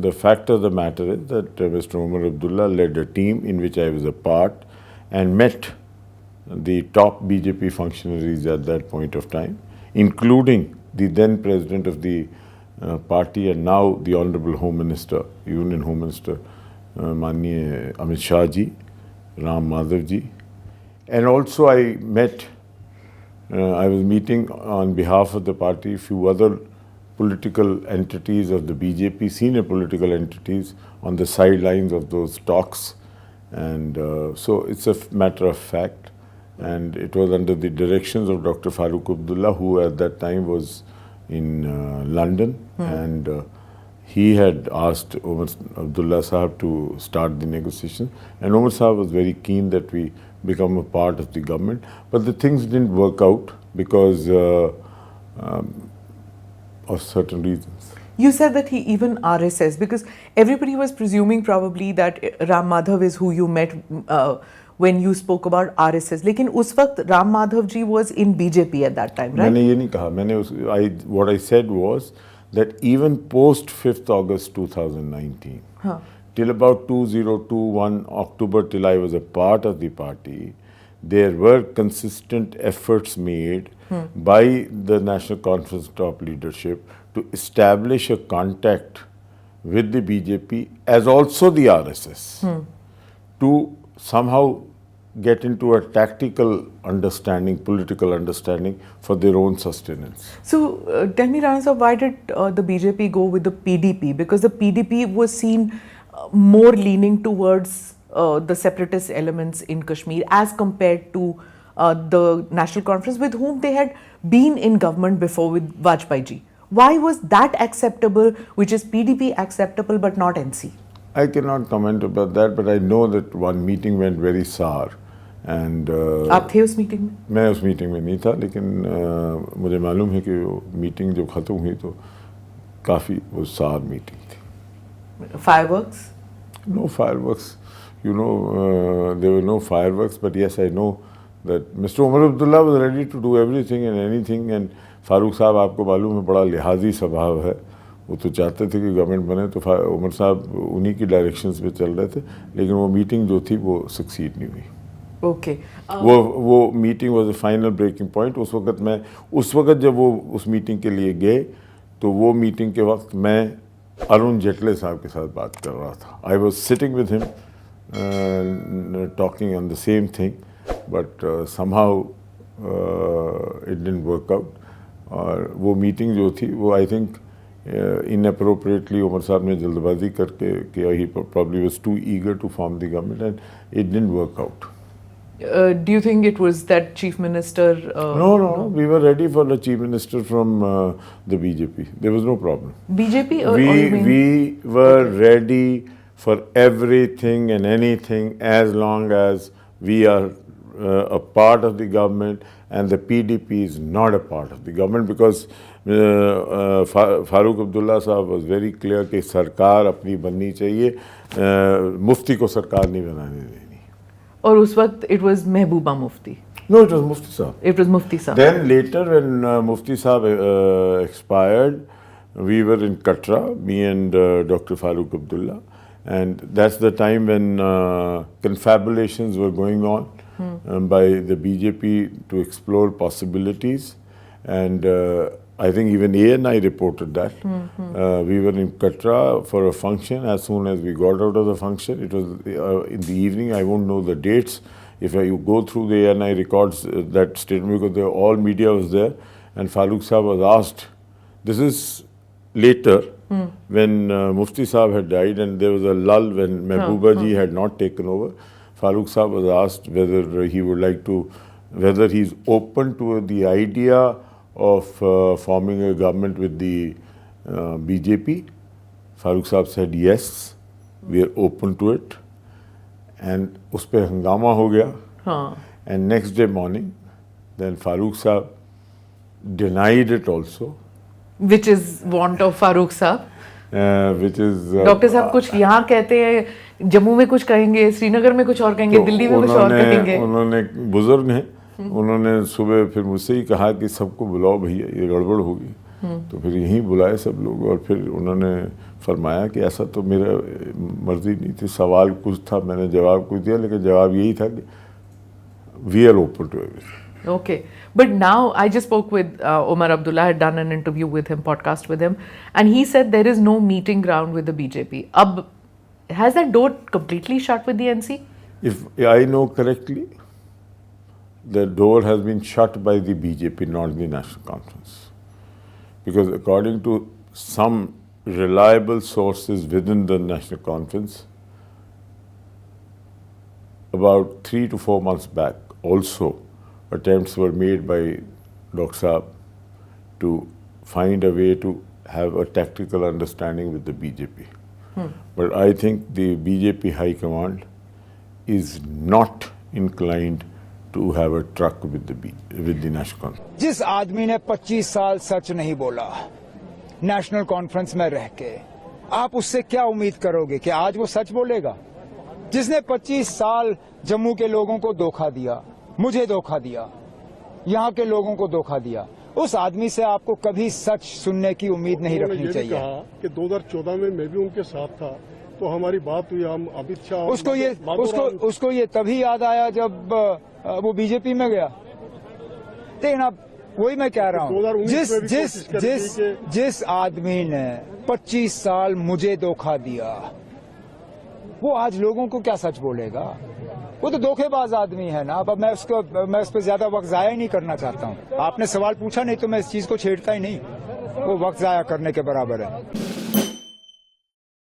the fact of the matter is that Mr. Umar Abdullah led a team in which I was a part and met the top BJP functionaries at that point of time, including the then president of the party and now the Honorable Home Minister, Union Home Minister, Manya Amit Shah ji, Ram Madhav ji. And also I met, I was meeting on behalf of the party a few other political entities of the BJP, senior political entities on the sidelines of those talks. And so it's a matter of fact. And it was under the directions of Dr. Farooq Abdullah, who at that time was in London. And he had asked Umar Abdullah Sahab to start the negotiation. And Umar Sahab was very keen that we become a part of the government. But the things didn't work out because of certain reasons. You said that he even RSS, because everybody was presuming probably that Ram Madhav is who you met when you spoke about RSS. Lekin us waqt Ram Madhav ji was in BJP at that time, right? मैंने ये नहीं कहा. What I said was that even post 5th August 2019, till about 2021 October, till I was a part of the party, there were consistent efforts made by the National Conference top leadership to establish a contact with the BJP as also the RSS to somehow get into a tactical understanding, political understanding for their own sustenance. So tell me, Rana Sahab, why did the BJP go with the PDP? Because the PDP was seen more leaning towards the separatist elements in Kashmir as compared to the National Conference, with whom they had been in government before with Vajpayee ji. Why was that acceptable, which is PDP acceptable but not NC? I cannot comment about that, but I know that one meeting went very sour. And आप थे उस meeting में? मैं उस meeting में नहीं था, लेकिन मुझे मालूम है कि वो मीटिंग जो ख़त्म हुई तो काफ़ी वो सार मीटिंग थी. Fireworks? No fireworks. You know, there were no fireworks, but yes, I know that Mr. Umar Abdullah was ready to do everything and anything. And Farooq साहब आपको मालूम है बड़ा लिहाजी स्वभाव है. वो तो चाहते थे कि गवर्नमेंट बने, तो उमर साहब उन्हीं की डायरेक्शंस पे चल रहे थे, लेकिन वो मीटिंग जो थी वो सक्सीड नहीं हुई. ओके. वो meeting was the final breaking point. उस वक्त जब वो उस मीटिंग के लिए गए, तो वो मीटिंग के वक्त मैं अरुण जेटले साहब के साथ बात कर रहा था. I was sitting with him talking on the same thing, but somehow it didn't work out. और वो मीटिंग जो थी वो I think inappropriately Umar Sahab ne जल्दबाजी करके किया. He probably was too eager to form the government and it didn't work out. Do you think it was that chief minister? No, we were ready for the chief minister from the BJP. There was no problem. BJP? We were ready for everything and anything as long as we are a part of the government, and the PDP is not a part of the government, because Farooq Abdullah साहब was very clear कि सरकार अपनी बननी चाहिए, मुफ्ती को सरकार नहीं बनाने देनी. और उस वक्त it was Mehbooba Mufti? No, it was Mufti Sahab. It was Mufti Sahab. Then later when Mufti Sahab expired, we were in Katra, me and Dr. Farooq Abdullah, and that's the time when confabulations were going on by the BJP to explore possibilities, and I think even ANI reported that. We were in Katra for a function. As soon as we got out of the function, it was in the evening. I won't know the dates. If you go through the ANI records, that statement, because all media was there, and Farooq Sahab was asked, this is later, when Mufti Sahab had died and there was a lull when Mehbooba ji had not taken over. Farooq Sahab was asked whether he would like to, whether he's open to the idea of forming a government with the BJP. Farooq Sahab said yes, we are open to it, and उस पे हंगामा हो गया. And next day morning, then Farooq Sahab denied it also. Which is want of Farooq Sahab. Which is doctor साहब कुछ यहाँ कहते हैं, जम्मू में कुछ कहेंगे, श्रीनगर में कुछ और कहेंगे, दिल्ली में कुछ और कहेंगे. उन्होंने बुजुर्ग हैं, उन्होंने सुबह फिर मुझसे ही कहा कि सबको बुलाओ भैया, ये गड़बड़ होगी. तो फिर यहीं बुलाए सब लोग, और फिर उन्होंने फरमाया कि ऐसा तो मेरा मर्जी नहीं थी, सवाल कुछ था, मैंने जवाब कुछ दिया, लेकिन जवाब यही था कि we are open to everything. Okay, but now I just spoke with Omar Abdullah. I had done an interview with him, podcast with him, and he said there is no meeting ground with the BJP. Has that door completely shut with the NC? If I know correctly, the door has been shut by the BJP, not the National Conference. Because according to some reliable sources within the National Conference, about 3 to 4 months back, also attempts were made by Dr. Saab to find a way to have a tactical understanding with the BJP. But I think the BJP High Command is not inclined to have a truck with the National Conference. जिस आदमी ने 25 साल सच नहीं बोला national conference में रह के, आप उससे क्या उम्मीद करोगे कि आज वो सच बोलेगा? जिसने 25 साल जम्मू के लोगों को धोखा दिया, मुझे धोखा दिया, यहाँ के लोगों को धोखा दिया, उस आदमी से आपको कभी सच सुनने की उम्मीद नहीं रखनी चाहिए. कहा कि 2014 में मैं भी उनके साथ था, तो हमारी बात हुई, हम अमित शाह उसको ये तभी याद आया जब वो बीजेपी में गया. लेकिन अब वही मैं कह रहा हूँ, जिस आदमी ने 25 साल मुझे धोखा दिया, वो आज लोगों को क्या सच बोलेगा? वो तो धोखेबाज आदमी है ना. अब मैं उस पर ज्यादा वक्त जाया ही नहीं करना चाहता हूँ. आपने सवाल पूछा नहीं तो मैं इस चीज को छेड़ता ही नहीं. वो वक्त जाया करने के बराबर है.